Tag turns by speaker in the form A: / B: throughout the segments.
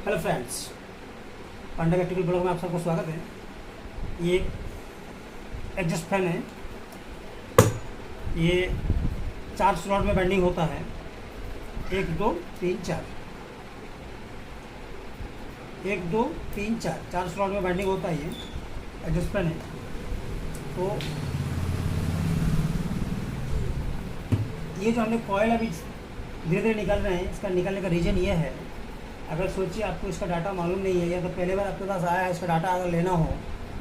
A: Hello friends, पांडा का tackle blog में आप सबको स्वागत है। ये एग्जस्ट फैन है। ये 4 स्लॉट में बेंडिंग होता है। 1 2 3 4, 1 2 3 4, 4 स्लॉट में बेंडिंग होता है। ये एग्जस्ट फैन है। तो ये जो हमने कॉयल अभी धीरे धीरे निकल रहे हैं, इसका निकलने का रीज़न ये है, अगर सोचिए आपको इसका डाटा मालूम नहीं है या तो पहले बार आपके पास आया है, इसका डाटा अगर लेना हो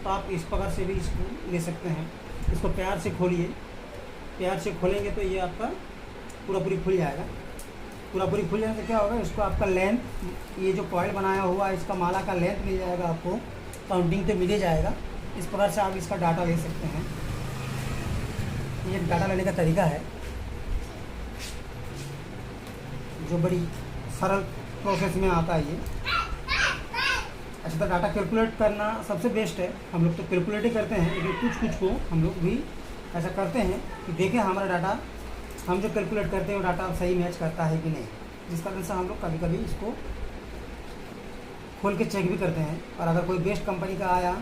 A: तो आप इस प्रकार से भी इसको ले सकते हैं। इसको प्यार से खोलिए। प्यार से खोलेंगे तो ये आपका पूरा पूरी खुल जाएगा। पूरा पूरी खुल जाने से क्या होगा, इसको आपका लेंथ, ये जो कॉयल बनाया हुआ है इसका माला का लेंथ मिल जाएगा आपको, काउंटिंग तो मिल ही जाएगा। इस प्रकार से आप इसका डाटा ले सकते हैं। ये डाटा लेने का तरीका है जो बड़ी सरल प्रोसेस में आता है। ये अच्छा, तो डाटा कैलकुलेट करना सबसे बेस्ट है। हम लोग तो कैलकुलेट ही करते हैं, लेकिन कुछ कुछ को हम लोग भी ऐसा करते हैं कि देखें हमारा डाटा, हम जो कैलकुलेट करते हैं वो डाटा सही मैच करता है कि नहीं। जिस कारण से हम लोग कभी कभी इसको खोल के चेक भी करते हैं। और अगर कोई बेस्ट कंपनी का आया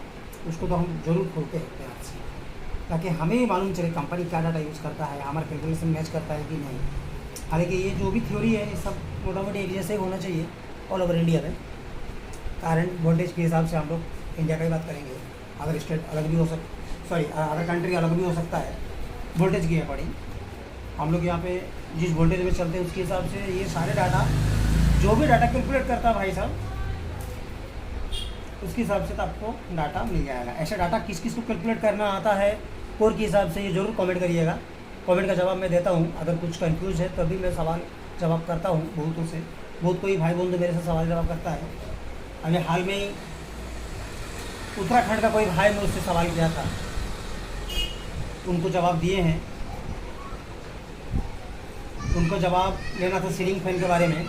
A: उसको तो हम ज़रूर खोलते हैं प्यार से, ताकि हमें भी मालूम चले कंपनी क्या डाटा यूज़ करता है, हमारा कैलकुलेशन मैच करता है कि नहीं। हालांकि ये जो भी थ्योरी है ये सब मोटा मोटी एक जैसे ही होना चाहिए ऑल ओवर इंडिया में। करंट वोल्टेज के हिसाब से हम लोग इंडिया का ही बात करेंगे। अदर स्टेट अलग भी हो अदर कंट्री अलग भी हो सकता है वोल्टेज के अकॉर्डिंग। हम लोग यहाँ पे जिस वोल्टेज में चलते हैं उसके हिसाब से ये सारे डाटा, जो भी डाटा कैलकुलेट करता है भाई साहब, उसके हिसाब से तो आपको डाटा मिल जाएगा। ऐसा डाटा किस किस को कैलकुलेट करना आता है कोर के हिसाब से, ये ज़रूर कमेंट करिएगा। कमेंट का जवाब मैं देता हूँ। अगर कुछ कंफ्यूज है तभी मैं सवाल जवाब करता हूँ बहुतों से। बहुत कोई भाई बंधु मेरे से सवाल जवाब करता है। अभी हाल में ही उत्तराखंड का कोई भाई मुझसे सवाल किया था, उनको जवाब दिए हैं। उनको जवाब लेना था सीलिंग फैन के बारे में।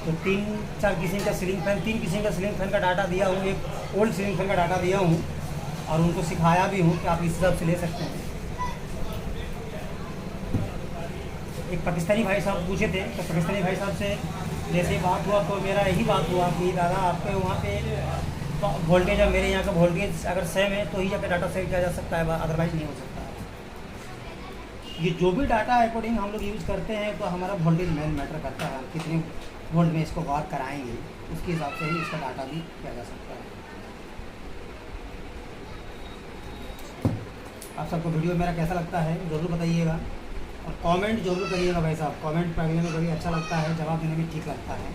A: तो 3-4 किस्म का सीलिंग फैन, 3 किस्म का सीलिंग फैन का डाटा दिया हूँ। एक ओल्ड सीलिंग फैन का डाटा दिया हूँ और उनको सिखाया भी हूँ कि आप इस हिसाब से ले सकते हैं। एक पाकिस्तानी भाई साहब पूछे थे, तो पाकिस्तानी भाई साहब से जैसे बात हुआ तो मेरा यही बात हुआ कि दादा आपके वहाँ पे वोल्टेज और मेरे यहाँ का वोल्टेज अगर सेम है तो ही जाकर डाटा सेव किया जा सकता है, अदरवाइज़ नहीं हो सकता है। ये जो भी डाटा अकॉर्डिंग हम लोग यूज़ करते हैं तो हमारा वोल्टेज मेन मैटर करता है। कितने वोल्ट में इसको वर्क कराएंगे उसके हिसाब से ही इसका डाटा भी किया जा सकता है। आप सबको वीडियो मेरा कैसा लगता है ज़रूर बताइएगा और कमेंट जरूर करिएगा भाई साहब। कमेंट पढ़ने में बड़ी अच्छा लगता है, जवाब देने में ठीक लगता है।